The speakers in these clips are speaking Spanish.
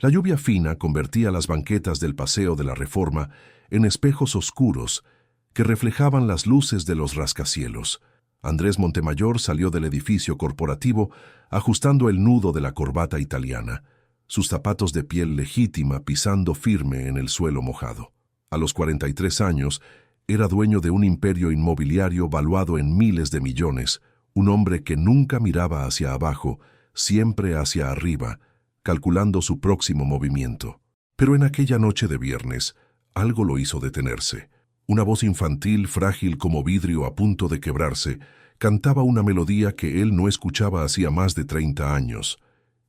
La lluvia fina convertía las banquetas del Paseo de la Reforma en espejos oscuros que reflejaban las luces de los rascacielos. Andrés Montemayor salió del edificio corporativo ajustando el nudo de la corbata italiana, sus zapatos de piel legítima pisando firme en el suelo mojado. A los 43 años, era dueño de un imperio inmobiliario valuado en miles de millones, un hombre que nunca miraba hacia abajo, siempre hacia arriba, calculando su próximo movimiento. Pero en aquella noche de viernes, algo lo hizo detenerse. Una voz infantil, frágil como vidrio a punto de quebrarse, cantaba una melodía que él no escuchaba hacía más de 30 años.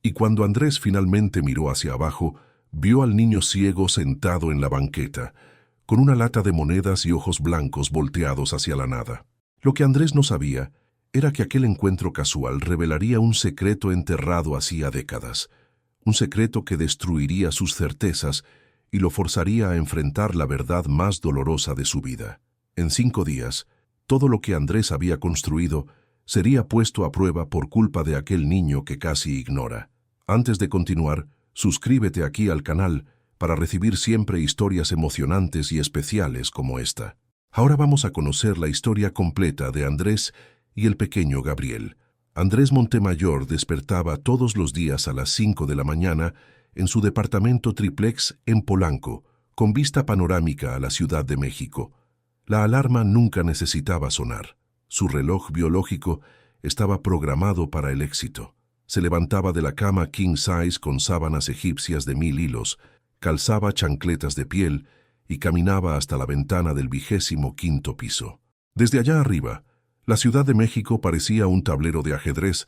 Y cuando Andrés finalmente miró hacia abajo, vio al niño ciego sentado en la banqueta, con una lata de monedas y ojos blancos volteados hacia la nada. Lo que Andrés no sabía era que aquel encuentro casual revelaría un secreto enterrado hacía décadas, un secreto que destruiría sus certezas y lo forzaría a enfrentar la verdad más dolorosa de su vida. En 5 días, todo lo que Andrés había construido sería puesto a prueba por culpa de aquel niño que casi ignora. Antes de continuar, suscríbete aquí al canal para recibir siempre historias emocionantes y especiales como esta. Ahora vamos a conocer la historia completa de Andrés y el pequeño Gabriel. Andrés Montemayor despertaba todos los días a las 5 de la mañana en su departamento triplex en Polanco, con vista panorámica a la Ciudad de México. La alarma nunca necesitaba sonar. Su reloj biológico estaba programado para el éxito. Se levantaba de la cama king size con sábanas egipcias de 1000 hilos, calzaba chancletas de piel y caminaba hasta la ventana del 25º piso. Desde allá arriba, la Ciudad de México parecía un tablero de ajedrez,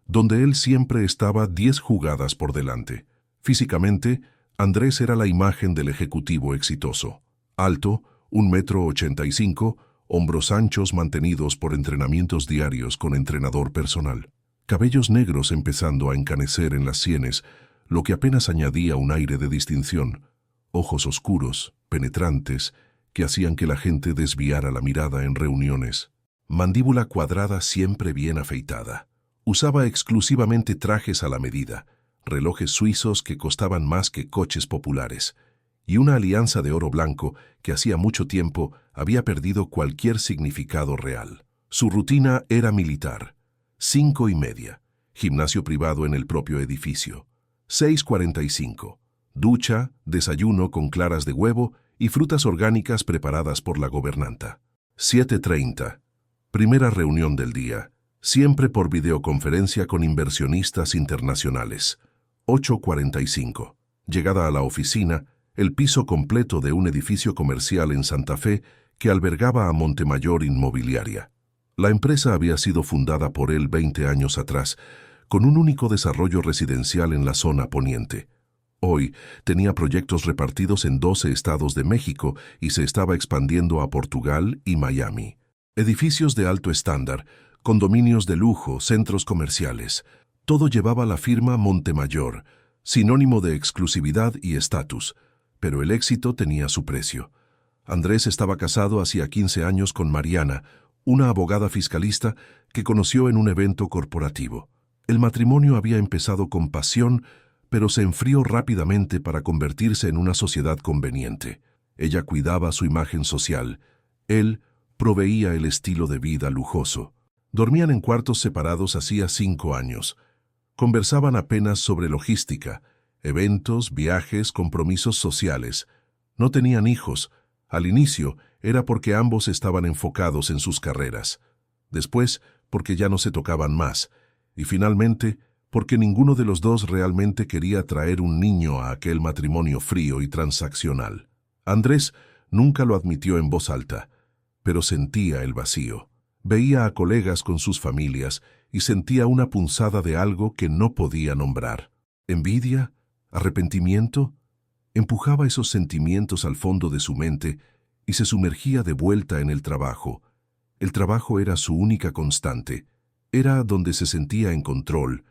donde él siempre estaba 10 jugadas por delante. Físicamente, Andrés era la imagen del ejecutivo exitoso. Alto, 1,85 m, hombros anchos mantenidos por entrenamientos diarios con entrenador personal. Cabellos negros empezando a encanecer en las sienes, lo que apenas añadía un aire de distinción. Ojos oscuros, penetrantes, que hacían que la gente desviara la mirada en reuniones. Mandíbula cuadrada siempre bien afeitada. Usaba exclusivamente trajes a la medida, relojes suizos que costaban más que coches populares, y una alianza de oro blanco que hacía mucho tiempo había perdido cualquier significado real. Su rutina era militar. 5:30, gimnasio privado en el propio edificio. 6:45, ducha, desayuno con claras de huevo y frutas orgánicas preparadas por la gobernanta. 7:30, primera reunión del día, siempre por videoconferencia con inversionistas internacionales. 8:45, llegada a la oficina, el piso completo de un edificio comercial en Santa Fe que albergaba a Montemayor Inmobiliaria. La empresa había sido fundada por él 20 años atrás, con un único desarrollo residencial en la zona poniente. Hoy tenía proyectos repartidos en 12 estados de México y se estaba expandiendo a Portugal y Miami. Edificios de alto estándar, condominios de lujo, centros comerciales. Todo llevaba la firma Montemayor, sinónimo de exclusividad y estatus, pero el éxito tenía su precio. Andrés estaba casado hacía 15 años con Mariana, una abogada fiscalista que conoció en un evento corporativo. El matrimonio había empezado con pasión, pero se enfrió rápidamente para convertirse en una sociedad conveniente. Ella cuidaba su imagen social. Él proveía el estilo de vida lujoso. Dormían en cuartos separados hacía 5 años. Conversaban apenas sobre logística, eventos, viajes, compromisos sociales. No tenían hijos. Al inicio era porque ambos estaban enfocados en sus carreras. Después, porque ya no se tocaban más. Y finalmente, porque ninguno de los dos realmente quería traer un niño a aquel matrimonio frío y transaccional. Andrés nunca lo admitió en voz alta, pero sentía el vacío. Veía a colegas con sus familias y sentía una punzada de algo que no podía nombrar. ¿Envidia? ¿Arrepentimiento? Empujaba esos sentimientos al fondo de su mente y se sumergía de vuelta en el trabajo. El trabajo era su única constante. Era donde se sentía en control,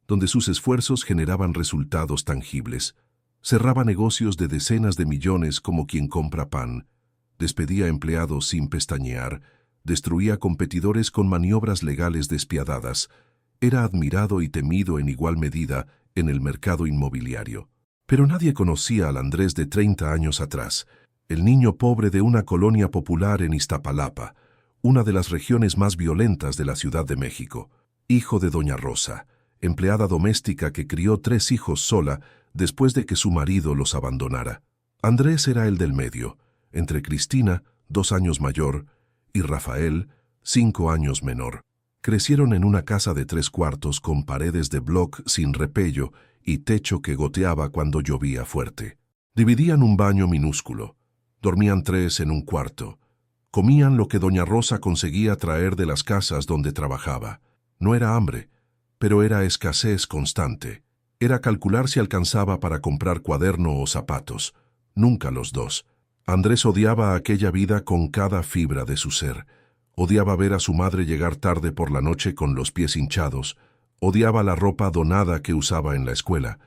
donde sus esfuerzos generaban resultados tangibles. Cerraba negocios de decenas de millones como quien compra pan. Despedía empleados sin pestañear. Destruía competidores con maniobras legales despiadadas. Era admirado y temido en igual medida en el mercado inmobiliario. Pero nadie conocía al Andrés de 30 años atrás, el niño pobre de una colonia popular en Iztapalapa, una de las regiones más violentas de la Ciudad de México, hijo de doña Rosa, empleada doméstica que crió 3 hijos sola después de que su marido los abandonara. Andrés era el del medio, entre Cristina, 2 años mayor, y Rafael, 5 años menor. Crecieron en una casa de 3 cuartos con paredes de bloc sin repello y techo que goteaba cuando llovía fuerte. Dividían un baño minúsculo. Dormían 3 en un cuarto. Comían lo que doña Rosa conseguía traer de las casas donde trabajaba. No era hambre, pero era escasez constante. Era calcular si alcanzaba para comprar cuaderno o zapatos. Nunca los dos. Andrés odiaba aquella vida con cada fibra de su ser. Odiaba ver a su madre llegar tarde por la noche con los pies hinchados. Odiaba la ropa donada que usaba en la escuela.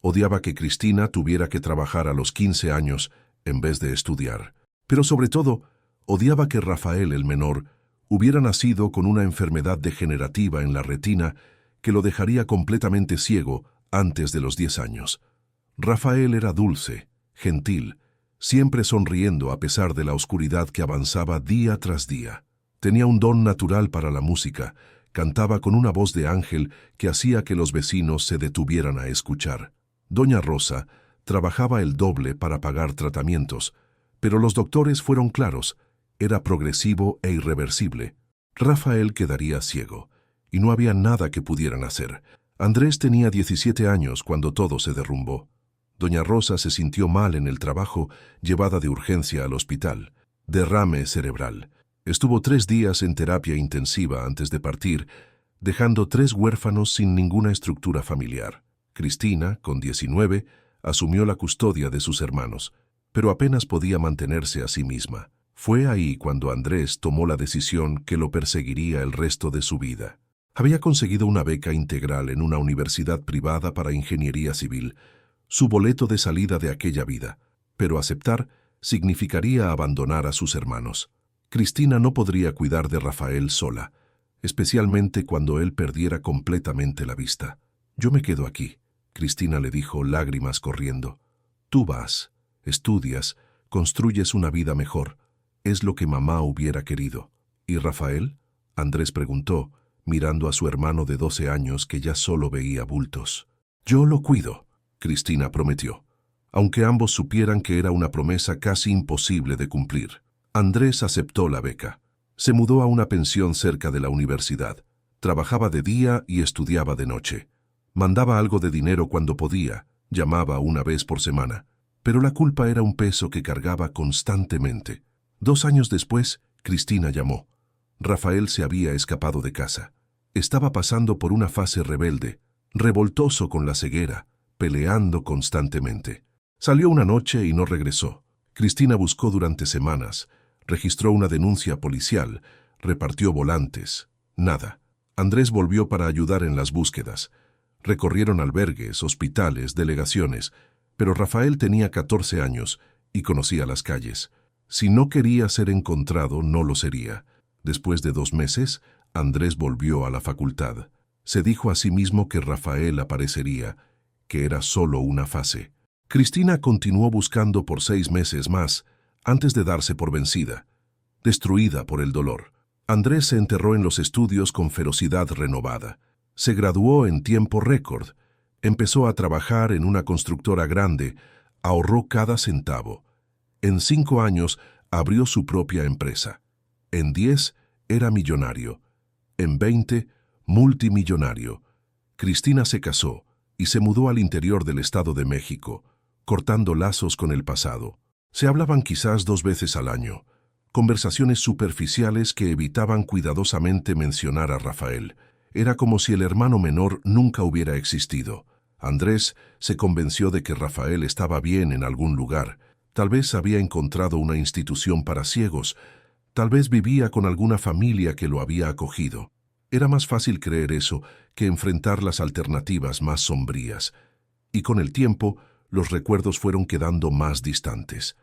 Odiaba que Cristina tuviera que trabajar a los 15 años en vez de estudiar. Pero sobre todo, odiaba que Rafael, el menor, hubiera nacido con una enfermedad degenerativa en la retina que lo dejaría completamente ciego antes de los 10 años. Rafael era dulce, gentil, siempre sonriendo a pesar de la oscuridad que avanzaba día tras día. Tenía un don natural para la música, cantaba con una voz de ángel que hacía que los vecinos se detuvieran a escuchar. Doña Rosa trabajaba el doble para pagar tratamientos, pero los doctores fueron claros, era progresivo e irreversible. Rafael quedaría ciego, y no había nada que pudieran hacer. Andrés tenía 17 años cuando todo se derrumbó. Doña Rosa se sintió mal en el trabajo, llevada de urgencia al hospital. Derrame cerebral. Estuvo 3 días en terapia intensiva antes de partir, dejando 3 huérfanos sin ninguna estructura familiar. Cristina, con 19, asumió la custodia de sus hermanos, pero apenas podía mantenerse a sí misma. Fue ahí cuando Andrés tomó la decisión que lo perseguiría el resto de su vida. Había conseguido una beca integral en una universidad privada para ingeniería civil, su boleto de salida de aquella vida, pero aceptar significaría abandonar a sus hermanos. Cristina no podría cuidar de Rafael sola, especialmente cuando él perdiera completamente la vista. «Yo me quedo aquí», Cristina le dijo, lágrimas corriendo. «Tú vas, estudias, construyes una vida mejor. Es lo que mamá hubiera querido». «¿Y Rafael?», Andrés preguntó, mirando a su hermano de 12 años que ya solo veía bultos. «Yo lo cuido», Cristina prometió, aunque ambos supieran que era una promesa casi imposible de cumplir. Andrés aceptó la beca. Se mudó a una pensión cerca de la universidad. Trabajaba de día y estudiaba de noche. Mandaba algo de dinero cuando podía, llamaba una vez por semana. Pero la culpa era un peso que cargaba constantemente. 2 años después, Cristina llamó. Rafael se había escapado de casa. Estaba pasando por una fase rebelde, revoltoso con la ceguera, peleando constantemente. Salió una noche y no regresó. Cristina buscó durante semanas, registró una denuncia policial, repartió volantes. Nada. Andrés volvió para ayudar en las búsquedas. Recorrieron albergues, hospitales, delegaciones, pero Rafael tenía 14 años y conocía las calles. Si no quería ser encontrado, no lo sería. Después de 2 meses, Andrés volvió a la facultad. Se dijo a sí mismo que Rafael aparecería, que era solo una fase. Cristina continuó buscando por 6 meses más, antes de darse por vencida, destruida por el dolor. Andrés se enterró en los estudios con ferocidad renovada. Se graduó en tiempo récord, empezó a trabajar en una constructora grande, ahorró cada centavo. En 5 años abrió su propia empresa. En 10 era millonario. En 20, multimillonario. Cristina se casó y se mudó al interior del Estado de México, cortando lazos con el pasado. Se hablaban quizás 2 veces al año, conversaciones superficiales que evitaban cuidadosamente mencionar a Rafael. Era como si el hermano menor nunca hubiera existido. Andrés se convenció de que Rafael estaba bien en algún lugar. Tal vez había encontrado una institución para ciegos, tal vez vivía con alguna familia que lo había acogido. Era más fácil creer eso que enfrentar las alternativas más sombrías. Y con el tiempo, los recuerdos fueron quedando más distantes,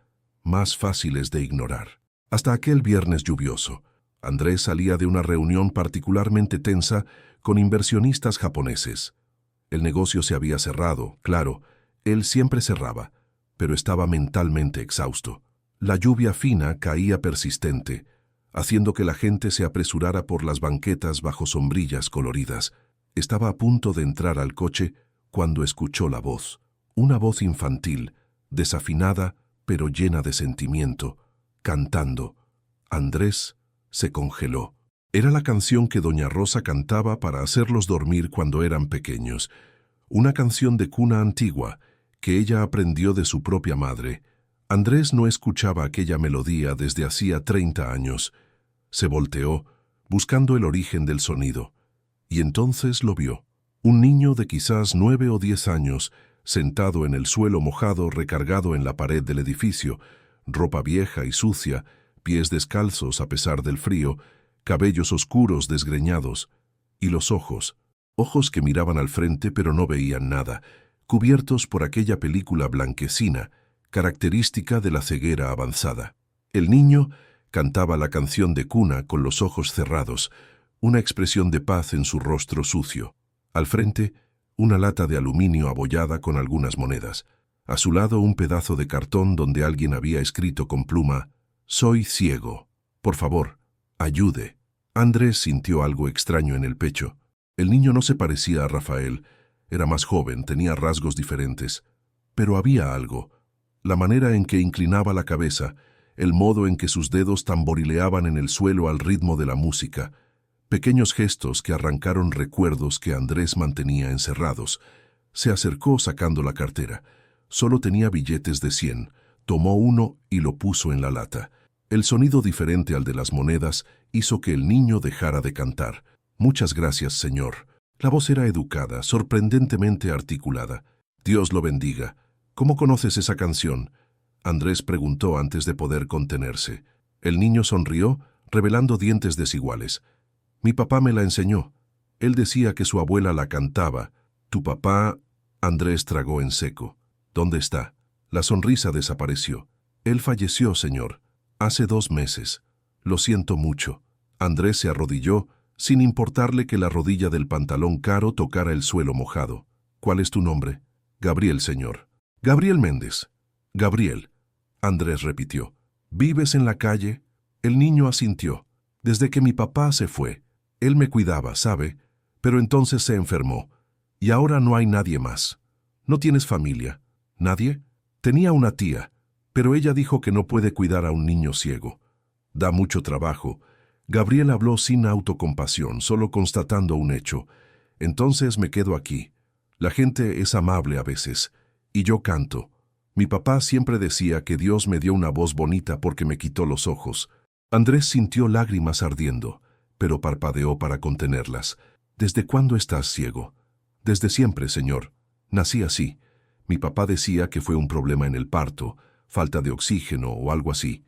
más fáciles de ignorar. Hasta aquel viernes lluvioso, Andrés salía de una reunión particularmente tensa con inversionistas japoneses. El negocio se había cerrado, claro, Él siempre cerraba, pero estaba mentalmente exhausto. La lluvia fina caía persistente, haciendo que la gente se apresurara por las banquetas bajo sombrillas coloridas. Estaba a punto de entrar al coche cuando escuchó la voz, una voz infantil, desafinada pero llena de sentimiento, cantando. Andrés se congeló. Era la canción que doña Rosa cantaba para hacerlos dormir cuando eran pequeños, una canción de cuna antigua que ella aprendió de su propia madre. Andrés no escuchaba aquella melodía desde hacía 30 años. Se volteó, buscando el origen del sonido, y entonces lo vio. Un niño de quizás 9 o 10 años, sentado en el suelo mojado recargado en la pared del edificio, ropa vieja y sucia, pies descalzos a pesar del frío, cabellos oscuros desgreñados, y los ojos que miraban al frente pero no veían nada, cubiertos por aquella película blanquecina, característica de la ceguera avanzada. El niño cantaba la canción de cuna con los ojos cerrados, una expresión de paz en su rostro sucio. Al frente, una lata de aluminio abollada con algunas monedas. A su lado, un pedazo de cartón donde alguien había escrito con pluma: «Soy ciego. Por favor, ayude». Andrés sintió algo extraño en el pecho. El niño no se parecía a Rafael. Era más joven, tenía rasgos diferentes. Pero había algo. La manera en que inclinaba la cabeza, el modo en que sus dedos tamborileaban en el suelo al ritmo de la música. Pequeños gestos que arrancaron recuerdos que Andrés mantenía encerrados. Se acercó sacando la cartera. Solo tenía billetes de 100. Tomó uno y lo puso en la lata. El sonido diferente al de las monedas hizo que el niño dejara de cantar. «Muchas gracias, señor». La voz era educada, sorprendentemente articulada. «Dios lo bendiga». «¿Cómo conoces esa canción?», Andrés preguntó antes de poder contenerse. El niño sonrió, revelando dientes desiguales. «Mi papá me la enseñó. Él decía que su abuela la cantaba». «¿Tu papá?». Andrés tragó en seco. «¿Dónde está?». La sonrisa desapareció. «Él falleció, señor. Hace 2 meses. Lo siento mucho». Andrés se arrodilló, sin importarle que la rodilla del pantalón caro tocara el suelo mojado. «¿Cuál es tu nombre?». «Gabriel, señor». «Gabriel Méndez». «Gabriel», Andrés repitió. «¿Vives en la calle?». El niño asintió. «Desde que mi papá se fue. Él me cuidaba, ¿sabe? Pero entonces se enfermó. Y ahora no hay nadie más». «¿No tienes familia?». «¿Nadie?». «Tenía una tía, pero ella dijo que no puede cuidar a un niño ciego. Da mucho trabajo». Gabriel habló sin autocompasión, solo constatando un hecho. «Entonces me quedo aquí. La gente es amable a veces. Y yo canto. Mi papá siempre decía que Dios me dio una voz bonita porque me quitó los ojos». Andrés sintió lágrimas ardiendo, pero parpadeó para contenerlas. «¿Desde cuándo estás ciego?». «Desde siempre, señor. Nací así. Mi papá decía que fue un problema en el parto, falta de oxígeno o algo así».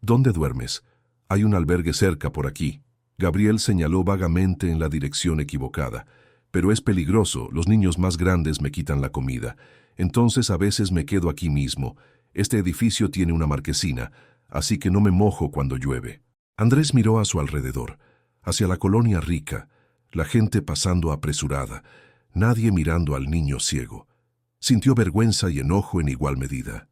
«¿Dónde duermes?». «Hay un albergue cerca por aquí». Gabriel señaló vagamente en la dirección equivocada. «Pero es peligroso, los niños más grandes me quitan la comida. Entonces a veces me quedo aquí mismo. Este edificio tiene una marquesina, así que no me mojo cuando llueve». Andrés miró a su alrededor, hacia la colonia rica, la gente pasando apresurada, nadie mirando al niño ciego. Sintió vergüenza y enojo en igual medida.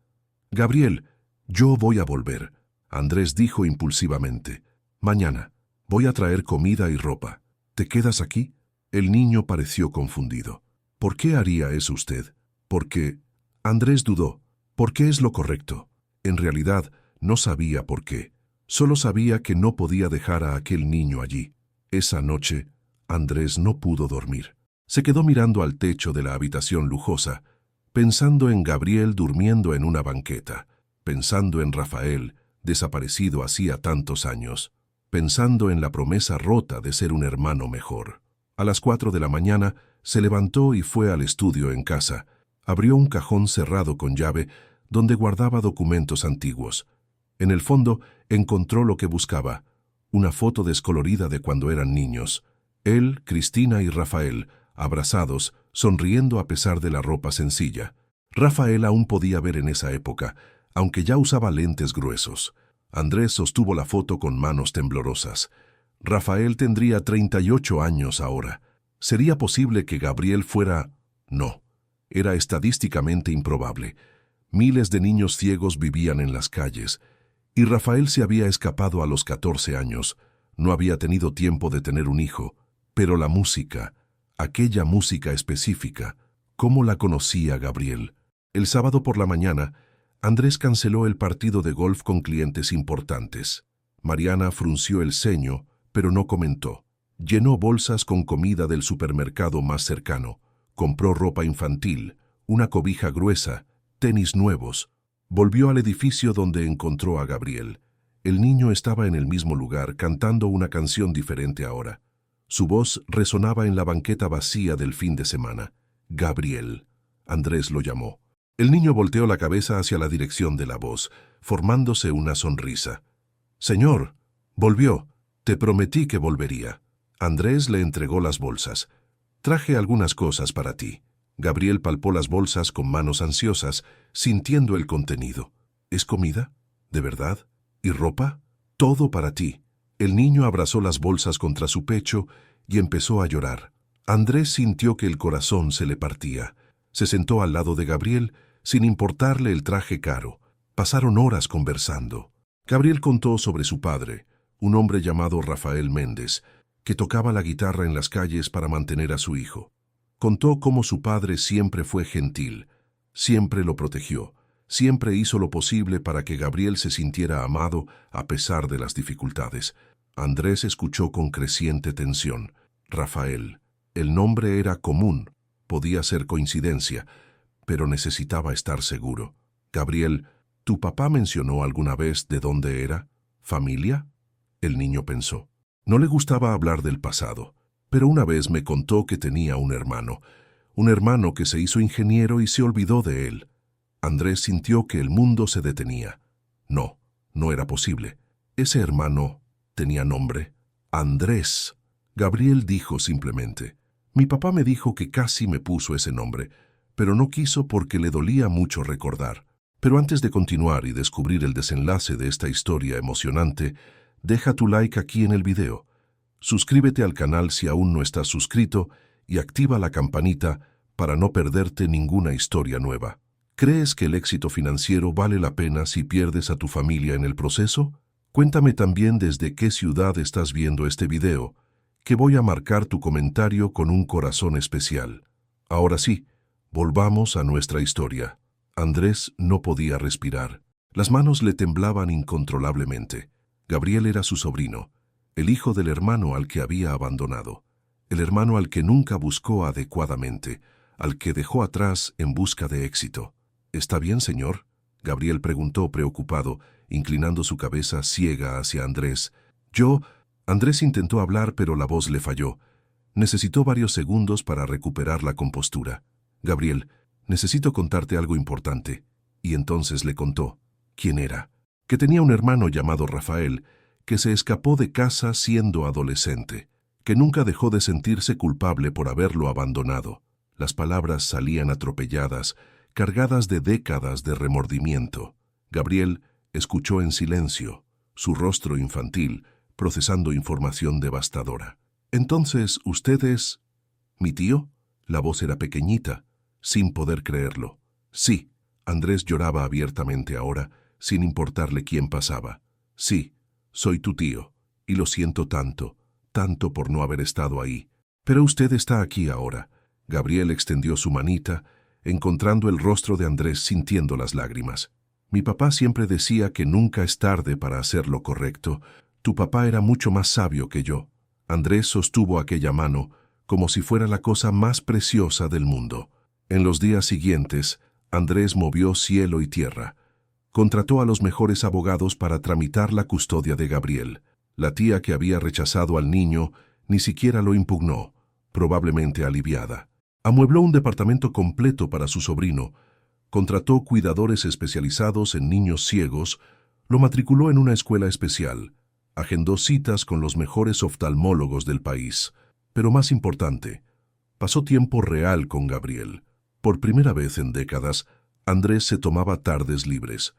«Gabriel, yo voy a volver», Andrés dijo impulsivamente. «Mañana. Voy a traer comida y ropa. ¿Te quedas aquí?». El niño pareció confundido. «¿Por qué haría eso usted?». «Porque…». Andrés dudó. «¿Por qué es lo correcto?». En realidad, no sabía por qué. Solo sabía que no podía dejar a aquel niño allí. Esa noche, Andrés no pudo dormir. Se quedó mirando al techo de la habitación lujosa, pensando en Gabriel durmiendo en una banqueta, pensando en Rafael, desaparecido hacía tantos años, pensando en la promesa rota de ser un hermano mejor. A las 4 de la mañana se levantó y fue al estudio en casa. Abrió un cajón cerrado con llave donde guardaba documentos antiguos. En el fondo encontró lo que buscaba, una foto descolorida de cuando eran niños. Él, Cristina y Rafael, abrazados, sonriendo a pesar de la ropa sencilla. Rafael aún podía ver en esa época, aunque ya usaba lentes gruesos. Andrés sostuvo la foto con manos temblorosas. Rafael tendría 38 años ahora. ¿Sería posible que Gabriel fuera...? No. Era estadísticamente improbable. Miles de niños ciegos vivían en las calles, y Rafael se había escapado a los 14 años. No había tenido tiempo de tener un hijo, pero la música, aquella música específica, ¿cómo la conocía Gabriel? El sábado por la mañana, Andrés canceló el partido de golf con clientes importantes. Mariana frunció el ceño, pero no comentó. Llenó bolsas con comida del supermercado más cercano. Compró ropa infantil, una cobija gruesa, tenis nuevos. Volvió al edificio donde encontró a Gabriel. El niño estaba en el mismo lugar, cantando una canción diferente ahora. Su voz resonaba en la banqueta vacía del fin de semana. Gabriel. Andrés lo llamó. El niño volteó la cabeza hacia la dirección de la voz, formándose una sonrisa. «Señor, volvió. Te prometí que volvería». Andrés le entregó las bolsas. «Traje algunas cosas para ti». Gabriel palpó las bolsas con manos ansiosas, sintiendo el contenido. «¿Es comida? ¿De verdad? ¿Y ropa? Todo para ti». El niño abrazó las bolsas contra su pecho y empezó a llorar. Andrés sintió que el corazón se le partía. Se sentó al lado de Gabriel, sin importarle el traje caro. Pasaron horas conversando. Gabriel contó sobre su padre, un hombre llamado Rafael Méndez, que tocaba la guitarra en las calles para mantener a su hijo. Contó cómo su padre siempre fue gentil, siempre lo protegió, siempre hizo lo posible para que Gabriel se sintiera amado a pesar de las dificultades. Andrés escuchó con creciente tensión. Rafael. El nombre era común, podía ser coincidencia, pero necesitaba estar seguro. Gabriel, ¿tu papá mencionó alguna vez de dónde era? ¿Familia? El niño pensó. No le gustaba hablar del pasado, pero una vez me contó que tenía un hermano que se hizo ingeniero y se olvidó de él. Andrés sintió que el mundo se detenía. No, no era posible. Ese hermano tenía nombre. Andrés. Gabriel dijo simplemente. Mi papá me dijo que casi me puso ese nombre, pero no quiso porque le dolía mucho recordar. Pero antes de continuar y descubrir el desenlace de esta historia emocionante, deja tu like aquí en el video. Suscríbete al canal si aún no estás suscrito y activa la campanita para no perderte ninguna historia nueva. ¿Crees que el éxito financiero vale la pena si pierdes a tu familia en el proceso? Cuéntame también desde qué ciudad estás viendo este video, que voy a marcar tu comentario con un corazón especial. Ahora sí, volvamos a nuestra historia. Andrés no podía respirar. Las manos le temblaban incontrolablemente. Gabriel era su sobrino, el hijo del hermano al que había abandonado, el hermano al que nunca buscó adecuadamente, al que dejó atrás en busca de éxito. ¿Está bien, señor?, Gabriel preguntó preocupado, inclinando su cabeza ciega hacia Andrés. Andrés intentó hablar, pero la voz le falló. Necesitó varios segundos para recuperar la compostura. Gabriel, necesito contarte algo importante. Y entonces le contó quién era. Que tenía un hermano llamado Rafael, que se escapó de casa siendo adolescente, que nunca dejó de sentirse culpable por haberlo abandonado. Las palabras salían atropelladas, cargadas de décadas de remordimiento. Gabriel escuchó en silencio, su rostro infantil, procesando información devastadora. «Entonces, ¿usted es mi tío?» La voz era pequeñita, sin poder creerlo. «Sí». Andrés lloraba abiertamente ahora, sin importarle quién pasaba. «Sí, soy tu tío, y lo siento tanto, tanto por no haber estado ahí. Pero usted está aquí ahora». Gabriel extendió su manita, encontrando el rostro de Andrés sintiendo las lágrimas. «Mi papá siempre decía que nunca es tarde para hacer lo correcto. Tu papá era mucho más sabio que yo». Andrés sostuvo aquella mano como si fuera la cosa más preciosa del mundo. En los días siguientes, Andrés movió cielo y tierra. Contrató a los mejores abogados para tramitar la custodia de Gabriel. La tía que había rechazado al niño ni siquiera lo impugnó, probablemente aliviada. Amuebló un departamento completo para su sobrino, contrató cuidadores especializados en niños ciegos, lo matriculó en una escuela especial, agendó citas con los mejores oftalmólogos del país. Pero más importante, pasó tiempo real con Gabriel. Por primera vez en décadas, Andrés se tomaba tardes libres.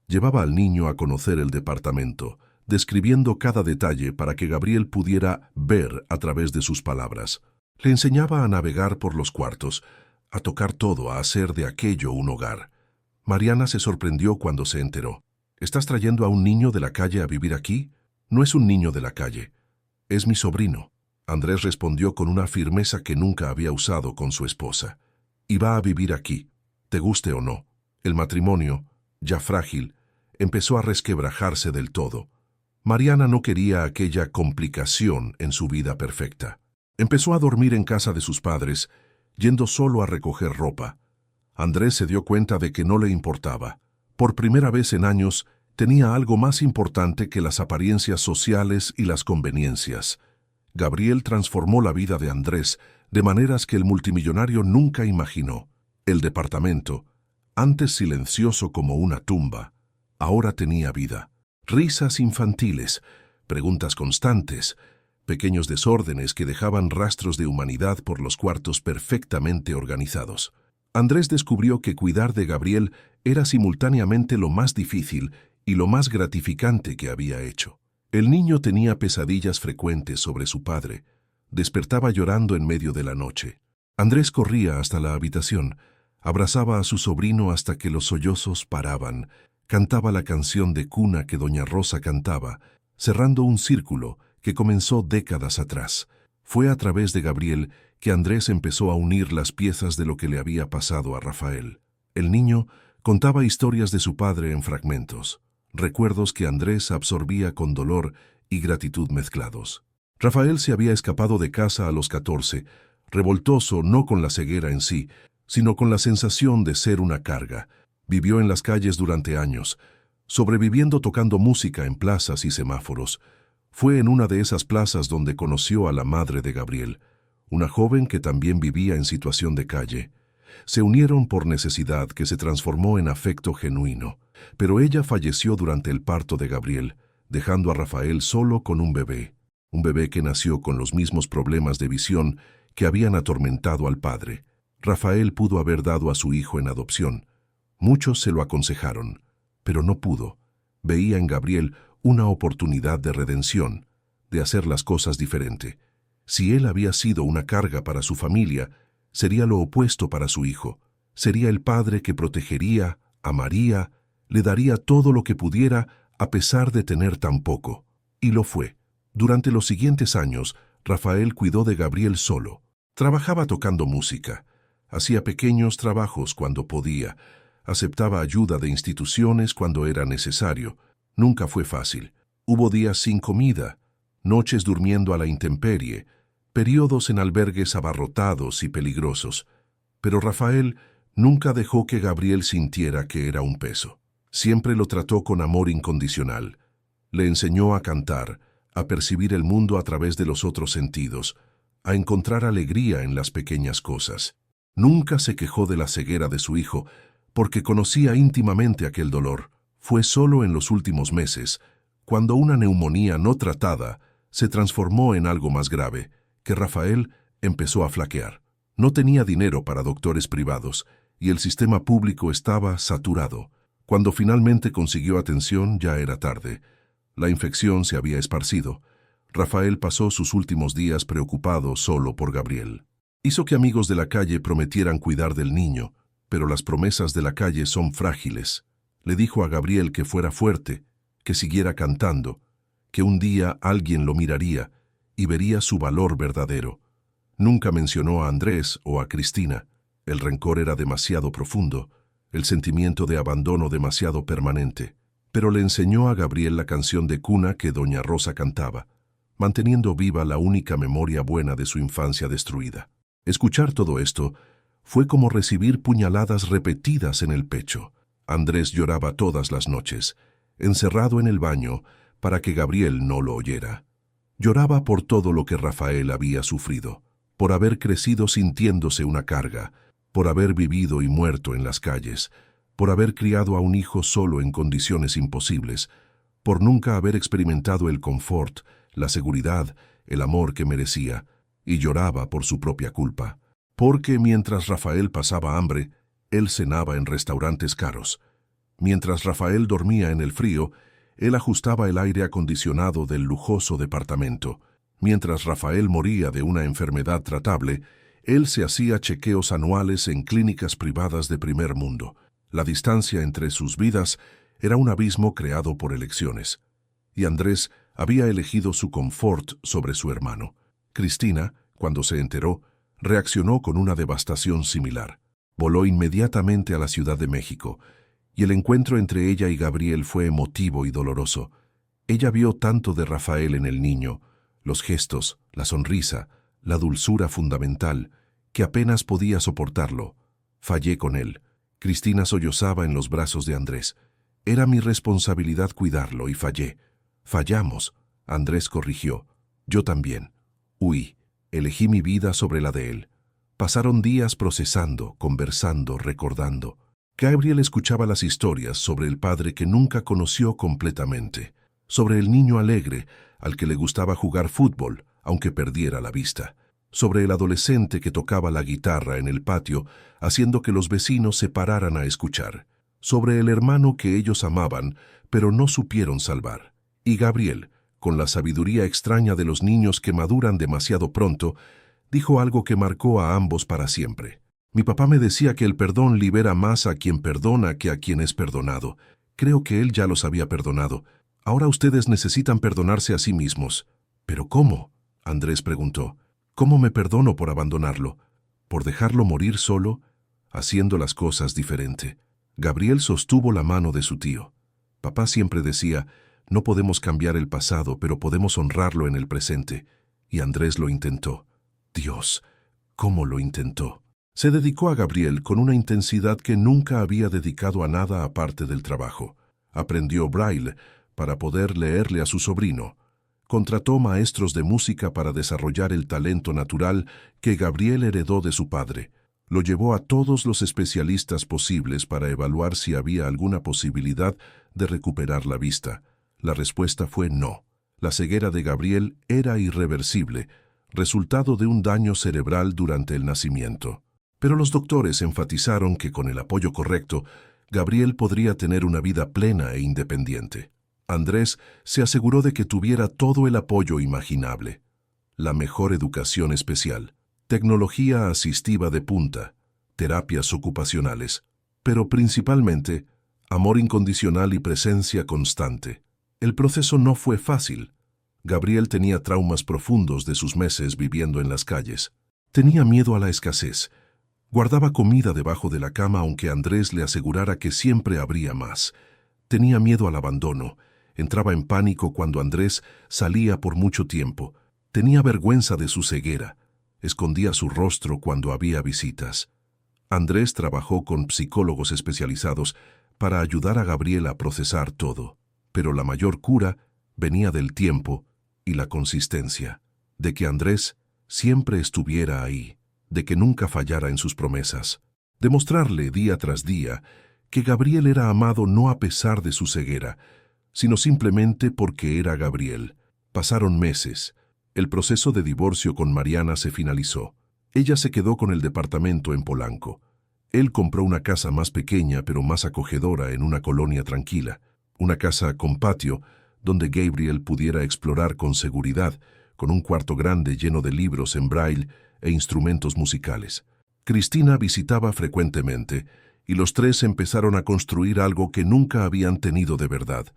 Llevaba al niño a conocer el departamento, describiendo cada detalle para que Gabriel pudiera ver a través de sus palabras. Le enseñaba a navegar por los cuartos, a tocar todo, a hacer de aquello un hogar. Mariana se sorprendió cuando se enteró. ¿Estás trayendo a un niño de la calle a vivir aquí? No es un niño de la calle. Es mi sobrino. Andrés respondió con una firmeza que nunca había usado con su esposa. Y va a vivir aquí, te guste o no. El matrimonio, ya frágil, empezó a resquebrajarse del todo. Mariana no quería aquella complicación en su vida perfecta. Empezó a dormir en casa de sus padres, yendo solo a recoger ropa. Andrés se dio cuenta de que no le importaba. Por primera vez en años, tenía algo más importante que las apariencias sociales y las conveniencias. Gabriel transformó la vida de Andrés de maneras que el multimillonario nunca imaginó. El departamento, antes silencioso como una tumba, ahora tenía vida. Risas infantiles, preguntas constantes, pequeños desórdenes que dejaban rastros de humanidad por los cuartos perfectamente organizados. Andrés descubrió que cuidar de Gabriel era simultáneamente lo más difícil y lo más gratificante que había hecho. El niño tenía pesadillas frecuentes sobre su padre. Despertaba llorando en medio de la noche. Andrés corría hasta la habitación, abrazaba a su sobrino hasta que los sollozos paraban, cantaba la canción de cuna que doña Rosa cantaba, cerrando un círculo que comenzó décadas atrás. Fue a través de Gabriel que Andrés empezó a unir las piezas de lo que le había pasado a Rafael. El niño contaba historias de su padre en fragmentos, recuerdos que Andrés absorbía con dolor y gratitud mezclados. Rafael se había escapado de casa a los 14, revoltoso no con la ceguera en sí, sino con la sensación de ser una carga. Vivió en las calles durante años, sobreviviendo tocando música en plazas y semáforos. Fue en una de esas plazas donde conoció a la madre de Gabriel, una joven que también vivía en situación de calle. Se unieron por necesidad que se transformó en afecto genuino, pero ella falleció durante el parto de Gabriel, dejando a Rafael solo con un bebé que nació con los mismos problemas de visión que habían atormentado al padre. Rafael pudo haber dado a su hijo en adopción. Muchos se lo aconsejaron, pero no pudo. Veía en Gabriel una oportunidad de redención, de hacer las cosas diferente. Si él había sido una carga para su familia, sería lo opuesto para su hijo. Sería el padre que protegería, amaría, le daría todo lo que pudiera a pesar de tener tan poco. Y lo fue. Durante los siguientes años, Rafael cuidó de Gabriel solo. Trabajaba tocando música. Hacía pequeños trabajos cuando podía. Aceptaba ayuda de instituciones cuando era necesario. Nunca fue fácil. Hubo días sin comida, noches durmiendo a la intemperie, periodos en albergues abarrotados y peligrosos. Pero Rafael nunca dejó que Gabriel sintiera que era un peso. Siempre lo trató con amor incondicional. Le enseñó a cantar, a percibir el mundo a través de los otros sentidos, a encontrar alegría en las pequeñas cosas. Nunca se quejó de la ceguera de su hijo, porque conocía íntimamente aquel dolor. Fue solo en los últimos meses, cuando una neumonía no tratada se transformó en algo más grave, que Rafael empezó a flaquear. No tenía dinero para doctores privados, y el sistema público estaba saturado. Cuando finalmente consiguió atención, ya era tarde. La infección se había esparcido. Rafael pasó sus últimos días preocupado solo por Gabriel. Hizo que amigos de la calle prometieran cuidar del niño, pero las promesas de la calle son frágiles. Le dijo a Gabriel que fuera fuerte, que siguiera cantando, que un día alguien lo miraría y vería su valor verdadero. Nunca mencionó a Andrés o a Cristina. El rencor era demasiado profundo, el sentimiento de abandono demasiado permanente. Pero le enseñó a Gabriel la canción de cuna que doña Rosa cantaba, manteniendo viva la única memoria buena de su infancia destruida. Escuchar todo esto fue como recibir puñaladas repetidas en el pecho. Andrés lloraba todas las noches, encerrado en el baño para que Gabriel no lo oyera. Lloraba por todo lo que Rafael había sufrido, por haber crecido sintiéndose una carga, por haber vivido y muerto en las calles, por haber criado a un hijo solo en condiciones imposibles, por nunca haber experimentado el confort, la seguridad, el amor que merecía, y lloraba por su propia culpa. Porque mientras Rafael pasaba hambre, él cenaba en restaurantes caros. Mientras Rafael dormía en el frío, él ajustaba el aire acondicionado del lujoso departamento. Mientras Rafael moría de una enfermedad tratable, Él se hacía chequeos anuales en clínicas privadas de primer mundo. La distancia entre sus vidas era un abismo creado por elecciones. Y Andrés había elegido su confort sobre su hermano. Cristina, cuando se enteró, reaccionó con una devastación similar. Voló inmediatamente a la Ciudad de México, y el encuentro entre ella y Gabriel fue emotivo y doloroso. Ella vio tanto de Rafael en el niño, los gestos, la sonrisa, la dulzura fundamental, que apenas podía soportarlo. Fallé con él. Cristina sollozaba en los brazos de Andrés. Era mi responsabilidad cuidarlo y fallé. Fallamos. Andrés corrigió. Yo también. Huí. Elegí mi vida sobre la de él. Pasaron días procesando, conversando, recordando. Gabriel escuchaba las historias sobre el padre que nunca conoció completamente, sobre el niño alegre al que le gustaba jugar fútbol, aunque perdiera la vista, sobre el adolescente que tocaba la guitarra en el patio, haciendo que los vecinos se pararan a escuchar, sobre el hermano que ellos amaban, pero no supieron salvar. Y Gabriel, con la sabiduría extraña de los niños que maduran demasiado pronto, dijo algo que marcó a ambos para siempre. Mi papá me decía que el perdón libera más a quien perdona que a quien es perdonado. Creo que él ya los había perdonado. Ahora ustedes necesitan perdonarse a sí mismos. ¿Pero cómo?, Andrés preguntó. ¿Cómo me perdono por abandonarlo? ¿Por dejarlo morir solo? Haciendo las cosas diferente. Gabriel sostuvo la mano de su tío. Papá siempre decía, no podemos cambiar el pasado, pero podemos honrarlo en el presente. Y Andrés lo intentó. Dios, ¿cómo lo intentó? Se dedicó a Gabriel con una intensidad que nunca había dedicado a nada aparte del trabajo. Aprendió braille para poder leerle a su sobrino. Contrató maestros de música para desarrollar el talento natural que Gabriel heredó de su padre. Lo llevó a todos los especialistas posibles para evaluar si había alguna posibilidad de recuperar la vista. La respuesta fue no. La ceguera de Gabriel era irreversible, resultado de un daño cerebral durante el nacimiento. Pero los doctores enfatizaron que con el apoyo correcto, Gabriel podría tener una vida plena e independiente. Andrés se aseguró de que tuviera todo el apoyo imaginable. La mejor educación especial, tecnología asistiva de punta, terapias ocupacionales, pero principalmente, amor incondicional y presencia constante. El proceso no fue fácil. Gabriel tenía traumas profundos de sus meses viviendo en las calles. Tenía miedo a la escasez. Guardaba comida debajo de la cama aunque Andrés le asegurara que siempre habría más. Tenía miedo al abandono. Entraba en pánico cuando Andrés salía por mucho tiempo. Tenía vergüenza de su ceguera. Escondía su rostro cuando había visitas. Andrés trabajó con psicólogos especializados para ayudar a Gabriel a procesar todo. Pero la mayor cura venía del tiempo y la consistencia, de que Andrés siempre estuviera ahí, de que nunca fallara en sus promesas, de mostrarle día tras día que Gabriel era amado no a pesar de su ceguera, sino simplemente porque era Gabriel. Pasaron meses. El proceso de divorcio con Mariana se finalizó. Ella se quedó con el departamento en Polanco. Él compró una casa más pequeña pero más acogedora en una colonia tranquila, una casa con patio donde Gabriel pudiera explorar con seguridad, con un cuarto grande lleno de libros en braille e instrumentos musicales. Cristina visitaba frecuentemente y los tres empezaron a construir algo que nunca habían tenido de verdad,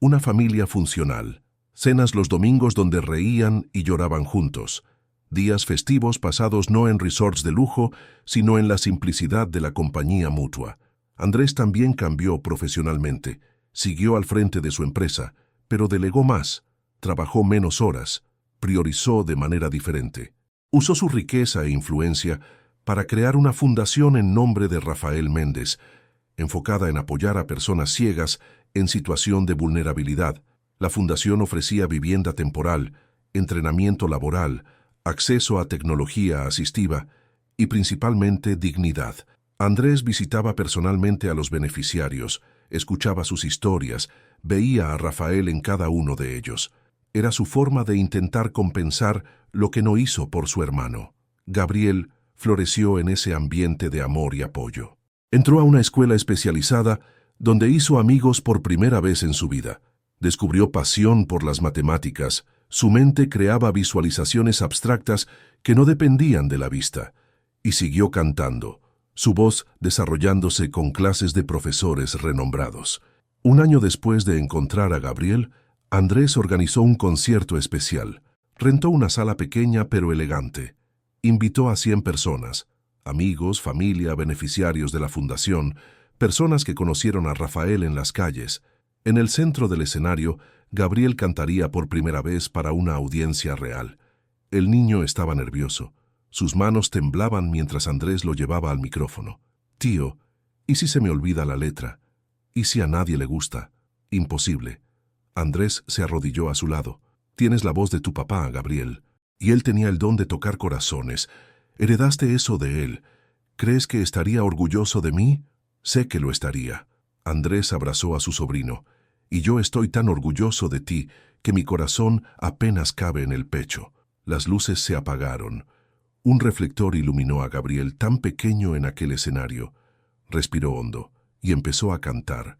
una familia funcional. Cenas los domingos donde reían y lloraban juntos. Días festivos pasados no en resorts de lujo, sino en la simplicidad de la compañía mutua. Andrés también cambió profesionalmente. Siguió al frente de su empresa, pero delegó más, trabajó menos horas, priorizó de manera diferente. Usó su riqueza e influencia para crear una fundación en nombre de Rafael Méndez, enfocada en apoyar a personas ciegas en situación de vulnerabilidad. La fundación ofrecía vivienda temporal, entrenamiento laboral, acceso a tecnología asistiva y principalmente dignidad. Andrés visitaba personalmente a los beneficiarios, escuchaba sus historias, veía a Rafael en cada uno de ellos. Era su forma de intentar compensar lo que no hizo por su hermano. Gabriel floreció en ese ambiente de amor y apoyo. Entró a una escuela especializada donde hizo amigos por primera vez en su vida. Descubrió pasión por las matemáticas. Su mente creaba visualizaciones abstractas que no dependían de la vista. Y siguió cantando, su voz desarrollándose con clases de profesores renombrados. Un año después de encontrar a Gabriel, Andrés organizó un concierto especial. Rentó una sala pequeña pero elegante. Invitó a 100 personas, amigos, familia, beneficiarios de la fundación, personas que conocieron a Rafael en las calles. En el centro del escenario, Gabriel cantaría por primera vez para una audiencia real. El niño estaba nervioso. Sus manos temblaban mientras Andrés lo llevaba al micrófono. «Tío, ¿y si se me olvida la letra? ¿Y si a nadie le gusta?» «Imposible». Andrés se arrodilló a su lado. «Tienes la voz de tu papá, Gabriel. Y él tenía el don de tocar corazones. Heredaste eso de él. ¿Crees que estaría orgulloso de mí? Sé que lo estaría». Andrés abrazó a su sobrino. «Y yo estoy tan orgulloso de ti que mi corazón apenas cabe en el pecho». Las luces se apagaron. Un reflector iluminó a Gabriel tan pequeño en aquel escenario. Respiró hondo y empezó a cantar.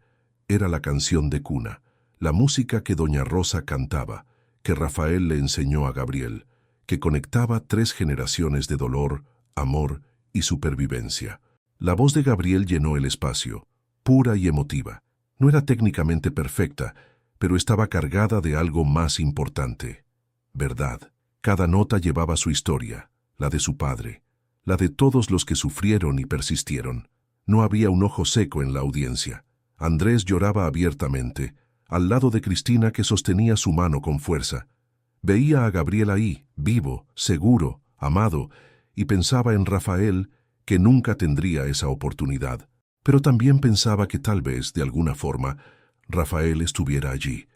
Era la canción de cuna, la música que doña Rosa cantaba, que Rafael le enseñó a Gabriel, que conectaba 3 generaciones de dolor, amor y supervivencia. La voz de Gabriel llenó el espacio, pura y emotiva. No era técnicamente perfecta, pero estaba cargada de algo más importante: verdad. Cada nota llevaba su historia, la de su padre, la de todos los que sufrieron y persistieron. No había un ojo seco en la audiencia. Andrés lloraba abiertamente, al lado de Cristina, que sostenía su mano con fuerza. Veía a Gabriel ahí, vivo, seguro, amado, y pensaba en Rafael, que nunca tendría esa oportunidad. Pero también pensaba que tal vez, de alguna forma, Rafael estuviera allí,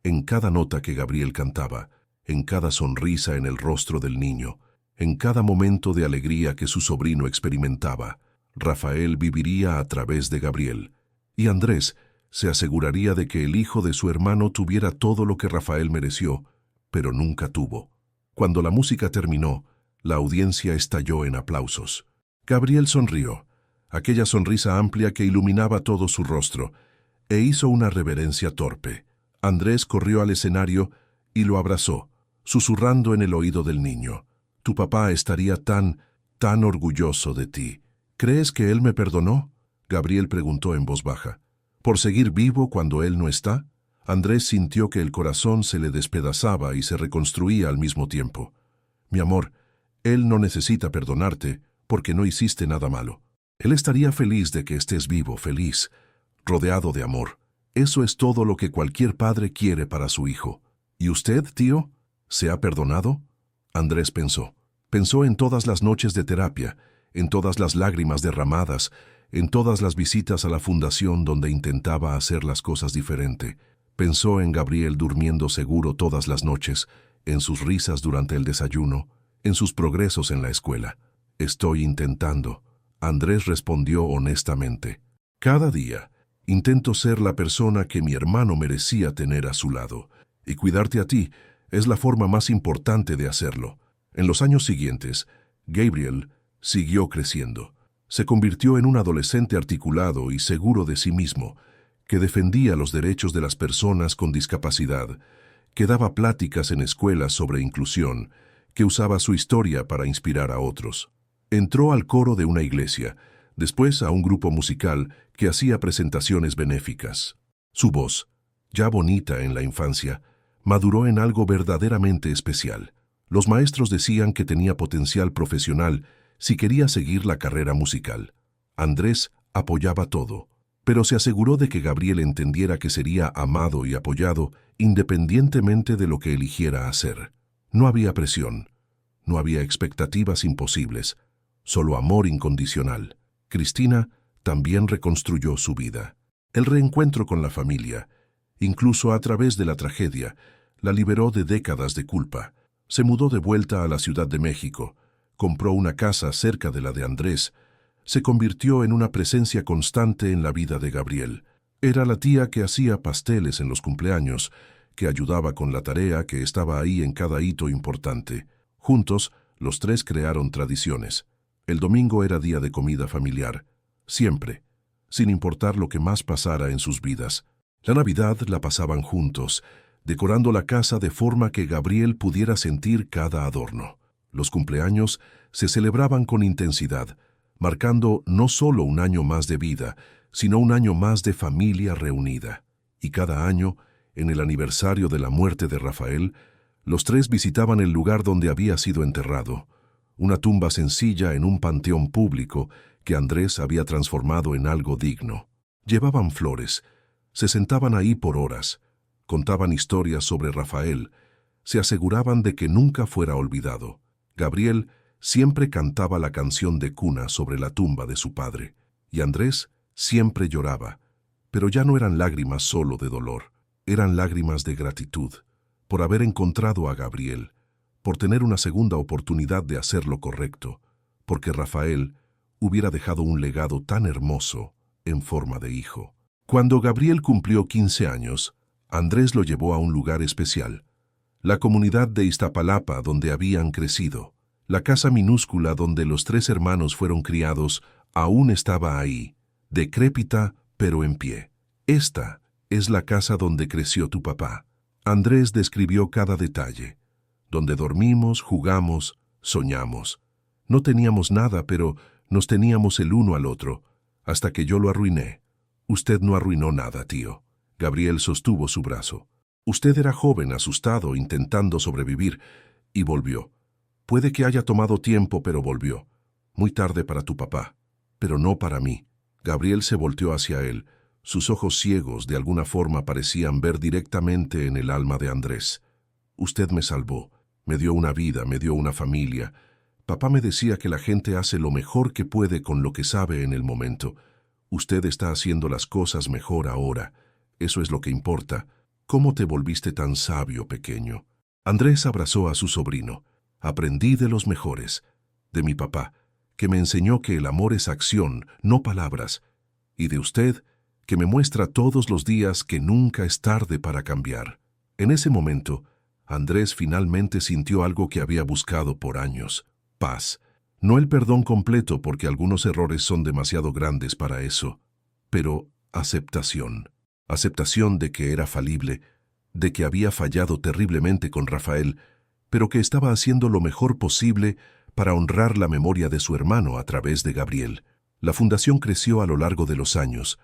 en cada nota que Gabriel cantaba, en cada sonrisa en el rostro del niño, en cada momento de alegría que su sobrino experimentaba. Rafael viviría a través de Gabriel, y Andrés se aseguraría de que el hijo de su hermano tuviera todo lo que Rafael mereció, pero nunca tuvo. Cuando la música terminó, la audiencia estalló en aplausos. Gabriel sonrió, aquella sonrisa amplia que iluminaba todo su rostro, e hizo una reverencia torpe. Andrés corrió al escenario y lo abrazó, susurrando en el oído del niño: «Tu papá estaría tan orgulloso de ti». «¿Crees que él me perdonó?», Gabriel preguntó en voz baja. «¿Por seguir vivo cuando él no está?». Andrés sintió que el corazón se le despedazaba y se reconstruía al mismo tiempo. «Mi amor, él no necesita perdonarte porque no hiciste nada malo. Él estaría feliz de que estés vivo, feliz, rodeado de amor. Eso es todo lo que cualquier padre quiere para su hijo. ¿Y usted, tío? ¿Se ha perdonado?». Andrés pensó. Pensó en todas las noches de terapia, en todas las lágrimas derramadas, en todas las visitas a la fundación donde intentaba hacer las cosas diferente. Pensó en Gabriel durmiendo seguro todas las noches, en sus risas durante el desayuno, en sus progresos en la escuela. «Estoy intentando», Andrés respondió honestamente. «Cada día intento ser la persona que mi hermano merecía tener a su lado, y cuidarte a ti es la forma más importante de hacerlo». En los años siguientes, Gabriel siguió creciendo. Se convirtió en un adolescente articulado y seguro de sí mismo, que defendía los derechos de las personas con discapacidad, que daba pláticas en escuelas sobre inclusión, que usaba su historia para inspirar a otros. Entró al coro de una iglesia, después a un grupo musical que hacía presentaciones benéficas. Su voz, ya bonita en la infancia, maduró en algo verdaderamente especial. Los maestros decían que tenía potencial profesional si quería seguir la carrera musical. Andrés apoyaba todo, pero se aseguró de que Gabriel entendiera que sería amado y apoyado independientemente de lo que eligiera hacer. No había presión, no había expectativas imposibles, solo amor incondicional. Cristina también reconstruyó su vida. El reencuentro con la familia, incluso a través de la tragedia, la liberó de décadas de culpa. Se mudó de vuelta a la Ciudad de México, compró una casa cerca de la de Andrés, se convirtió en una presencia constante en la vida de Gabriel. Era la tía que hacía pasteles en los cumpleaños, que ayudaba con la tarea, que estaba ahí en cada hito importante. Juntos, los 3 crearon tradiciones. El domingo era día de comida familiar, siempre, sin importar lo que más pasara en sus vidas. La Navidad la pasaban juntos, decorando la casa de forma que Gabriel pudiera sentir cada adorno. Los cumpleaños se celebraban con intensidad, marcando no solo un año más de vida, sino un año más de familia reunida. Y cada año, en el aniversario de la muerte de Rafael, los tres visitaban el lugar donde había sido enterrado, una tumba sencilla en un panteón público que Andrés había transformado en algo digno. Llevaban flores, se sentaban ahí por horas, contaban historias sobre Rafael, se aseguraban de que nunca fuera olvidado. Gabriel siempre cantaba la canción de cuna sobre la tumba de su padre, y Andrés siempre lloraba, pero ya no eran lágrimas solo de dolor, eran lágrimas de gratitud, por haber encontrado a Gabriel, por tener una segunda oportunidad de hacer lo correcto, porque Rafael hubiera dejado un legado tan hermoso en forma de hijo. Cuando Gabriel cumplió 15 años, Andrés lo llevó a un lugar especial, la comunidad de Iztapalapa donde habían crecido. La casa minúscula donde los tres hermanos fueron criados aún estaba ahí, decrépita pero en pie. Esta es la casa donde creció tu papá. Andrés describió cada detalle, donde dormimos, jugamos, soñamos. No teníamos nada, pero nos teníamos el uno al otro, hasta que yo lo arruiné. Usted no arruinó nada, tío. Gabriel sostuvo su brazo. Usted era joven, asustado, intentando sobrevivir, y volvió. Puede que haya tomado tiempo, pero volvió. Muy tarde para tu papá, pero no para mí. Gabriel se volteó hacia él. Sus ojos ciegos de alguna forma parecían ver directamente en el alma de Andrés. Usted me salvó, me dio una vida, me dio una familia. Papá me decía que la gente hace lo mejor que puede con lo que sabe en el momento. Usted está haciendo las cosas mejor ahora. Eso es lo que importa. ¿Cómo te volviste tan sabio, pequeño? Andrés abrazó a su sobrino. Aprendí de los mejores, de mi papá, que me enseñó que el amor es acción, no palabras, y de usted, que me muestra todos los días que nunca es tarde para cambiar. En ese momento, Andrés finalmente sintió algo que había buscado por años: paz. No el perdón completo, porque algunos errores son demasiado grandes para eso, pero aceptación. Aceptación de que era falible, de que había fallado terriblemente con Rafael, pero que estaba haciendo lo mejor posible para honrar la memoria de su hermano a través de Gabriel. La fundación creció a lo largo de los años,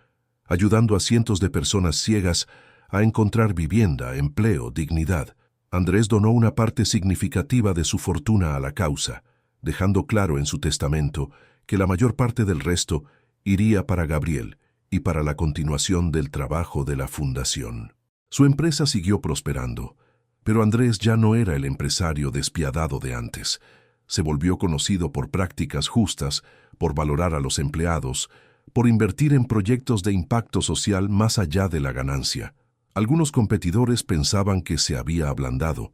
ayudando a cientos de personas ciegas a encontrar vivienda, empleo, dignidad. Andrés donó una parte significativa de su fortuna a la causa, dejando claro en su testamento que la mayor parte del resto iría para Gabriel y para la continuación del trabajo de la fundación. Su empresa siguió prosperando, pero Andrés ya no era el empresario despiadado de antes. Se volvió conocido por prácticas justas, por valorar a los empleados, por invertir en proyectos de impacto social más allá de la ganancia. Algunos competidores pensaban que se había ablandado.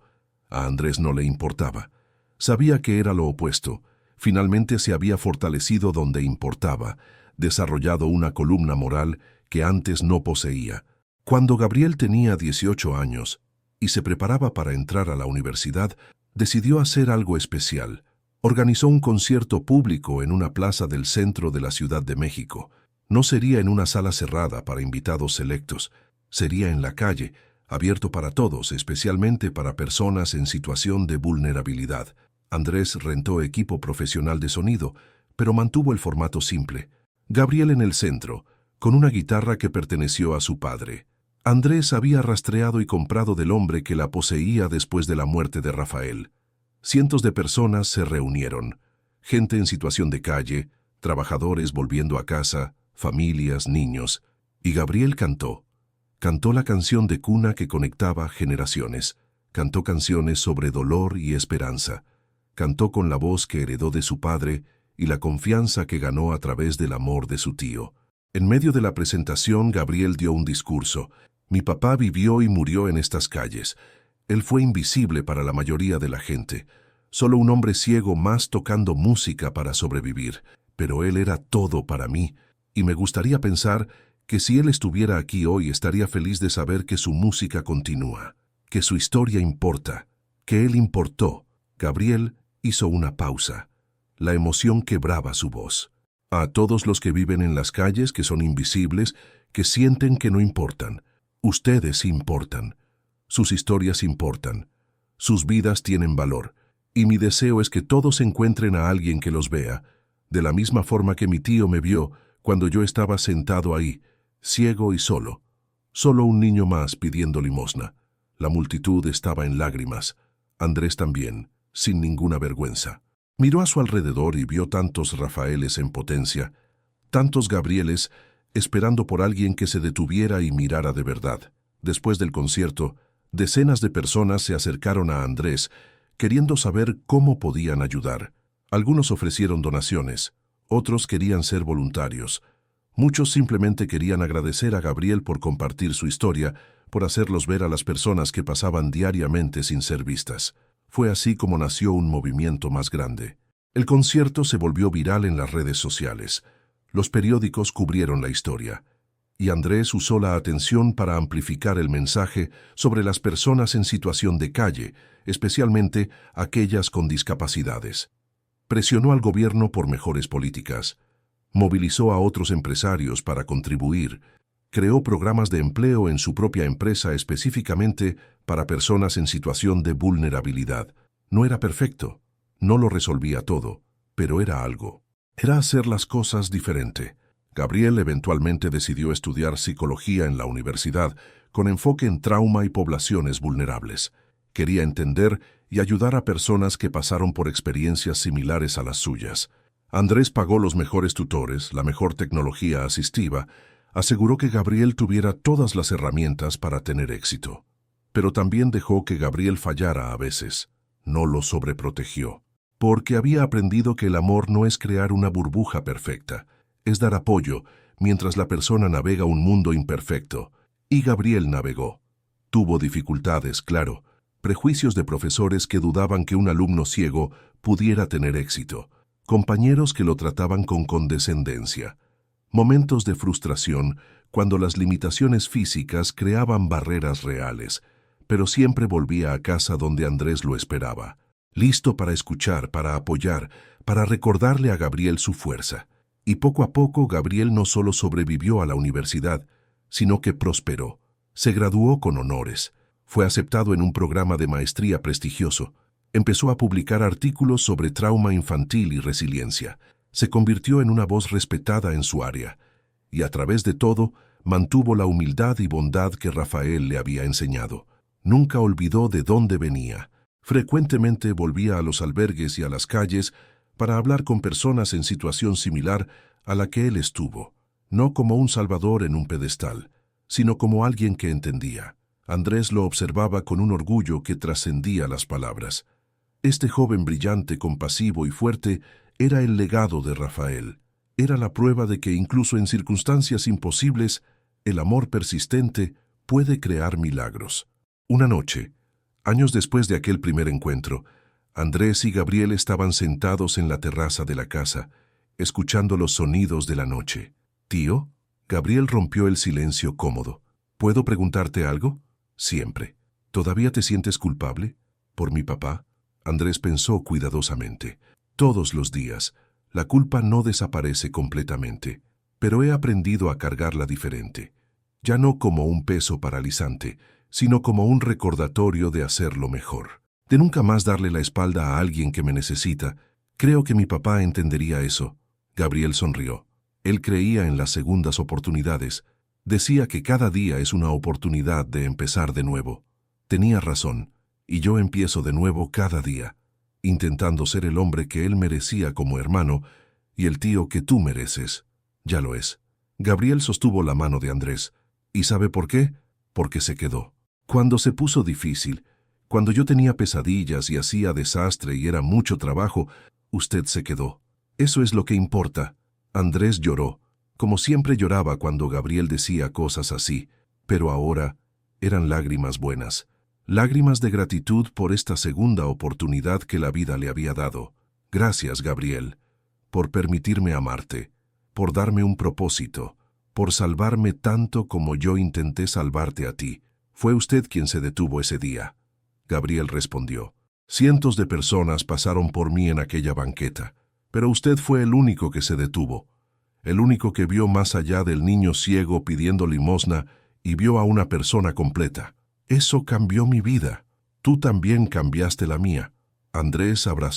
A Andrés no le importaba. Sabía que era lo opuesto. Finalmente se había fortalecido donde importaba, desarrollado una columna moral que antes no poseía. Cuando Gabriel tenía 18 años y se preparaba para entrar a la universidad, decidió hacer algo especial. Organizó un concierto público en una plaza del centro de la Ciudad de México. No sería en una sala cerrada para invitados selectos, sería en la calle, abierto para todos, especialmente para personas en situación de vulnerabilidad. Andrés rentó equipo profesional de sonido, pero mantuvo el formato simple. Gabriel en el centro, con una guitarra que perteneció a su padre. Andrés había rastreado y comprado del hombre que la poseía después de la muerte de Rafael. Cientos de personas se reunieron, gente en situación de calle, trabajadores volviendo a casa, familias, niños. Y Gabriel cantó. Cantó la canción de cuna que conectaba generaciones. Cantó canciones sobre dolor y esperanza. Cantó con la voz que heredó de su padre y la confianza que ganó a través del amor de su tío. En medio de la presentación, Gabriel dio un discurso. Mi papá vivió y murió en estas calles. Él fue invisible para la mayoría de la gente. Solo un hombre ciego más tocando música para sobrevivir. Pero él era todo para mí, y me gustaría pensar que si él estuviera aquí hoy estaría feliz de saber que su música continúa, que su historia importa, que él importó. Gabriel hizo una pausa. La emoción quebraba su voz. A todos los que viven en las calles, que son invisibles, que sienten que no importan. Ustedes importan. Sus historias importan. Sus vidas tienen valor. Y mi deseo es que todos encuentren a alguien que los vea, de la misma forma que mi tío me vio cuando yo estaba sentado ahí, ciego y solo. Solo un niño más pidiendo limosna. La multitud estaba en lágrimas. Andrés también, sin ninguna vergüenza. Miró a su alrededor y vio tantos Rafaeles en potencia, tantos Gabrieles esperando por alguien que se detuviera y mirara de verdad. Después del concierto, decenas de personas se acercaron a Andrés, queriendo saber cómo podían ayudar. Algunos ofrecieron donaciones, otros querían ser voluntarios. Muchos simplemente querían agradecer a Gabriel por compartir su historia, por hacerlos ver a las personas que pasaban diariamente sin ser vistas. Fue así como nació un movimiento más grande. El concierto se volvió viral en las redes sociales. Los periódicos cubrieron la historia. Y Andrés usó la atención para amplificar el mensaje sobre las personas en situación de calle, especialmente aquellas con discapacidades. Presionó al gobierno por mejores políticas. Movilizó a otros empresarios para contribuir. Creó programas de empleo en su propia empresa específicamente para personas en situación de vulnerabilidad. No era perfecto, no lo resolvía todo, pero era algo. Era hacer las cosas diferente. Gabriel eventualmente decidió estudiar psicología en la universidad, con enfoque en trauma y poblaciones vulnerables. Quería entender y ayudar a personas que pasaron por experiencias similares a las suyas. Andrés pagó los mejores tutores, la mejor tecnología asistiva, aseguró que Gabriel tuviera todas las herramientas para tener éxito. Pero también dejó que Gabriel fallara a veces. No lo sobreprotegió. Porque había aprendido que el amor no es crear una burbuja perfecta, es dar apoyo mientras la persona navega un mundo imperfecto. Y Gabriel navegó. Tuvo dificultades, claro, prejuicios de profesores que dudaban que un alumno ciego pudiera tener éxito, compañeros que lo trataban con condescendencia, momentos de frustración cuando las limitaciones físicas creaban barreras reales, pero siempre volvía a casa donde Andrés lo esperaba, listo para escuchar, para apoyar, para recordarle a Gabriel su fuerza. Y poco a poco Gabriel no solo sobrevivió a la universidad, sino que prosperó. Se graduó con honores, fue aceptado en un programa de maestría prestigioso, empezó a publicar artículos sobre trauma infantil y resiliencia, se convirtió en una voz respetada en su área, y a través de todo mantuvo la humildad y bondad que Rafael le había enseñado. Nunca olvidó de dónde venía. Frecuentemente volvía a los albergues y a las calles para hablar con personas en situación similar a la que él estuvo, no como un salvador en un pedestal, sino como alguien que entendía. Andrés lo observaba con un orgullo que trascendía las palabras. Este joven brillante, compasivo y fuerte era el legado de Rafael. Era la prueba de que incluso en circunstancias imposibles, el amor persistente puede crear milagros. Una noche, años después de aquel primer encuentro, Andrés y Gabriel estaban sentados en la terraza de la casa, escuchando los sonidos de la noche. «¿Tío?» Gabriel rompió el silencio cómodo. «¿Puedo preguntarte algo?» «Siempre». «¿Todavía te sientes culpable?» «¿Por mi papá?» Andrés pensó cuidadosamente. «Todos los días. La culpa no desaparece completamente, pero he aprendido a cargarla diferente. Ya no como un peso paralizante, sino como un recordatorio de hacerlo mejor. De nunca más darle la espalda a alguien que me necesita. Creo que mi papá entendería eso». Gabriel sonrió. Él creía en las segundas oportunidades. Decía que cada día es una oportunidad de empezar de nuevo. Tenía razón, y yo empiezo de nuevo cada día, intentando ser el hombre que él merecía como hermano y el tío que tú mereces. Ya lo es. Gabriel sostuvo la mano de Andrés. ¿Y sabe por qué? Porque se quedó. Cuando se puso difícil, cuando yo tenía pesadillas y hacía desastre y era mucho trabajo, usted se quedó. Eso es lo que importa. Andrés lloró, como siempre lloraba cuando Gabriel decía cosas así, pero ahora eran lágrimas buenas, lágrimas de gratitud por esta segunda oportunidad que la vida le había dado. Gracias, Gabriel, por permitirme amarte, por darme un propósito, por salvarme tanto como yo intenté salvarte a ti. Fue usted quien se detuvo ese día. Gabriel respondió. Cientos de personas pasaron por mí en aquella banqueta, pero usted fue el único que se detuvo, el único que vio más allá del niño ciego pidiendo limosna y vio a una persona completa. Eso cambió mi vida. Tú también cambiaste la mía. Andrés abrazó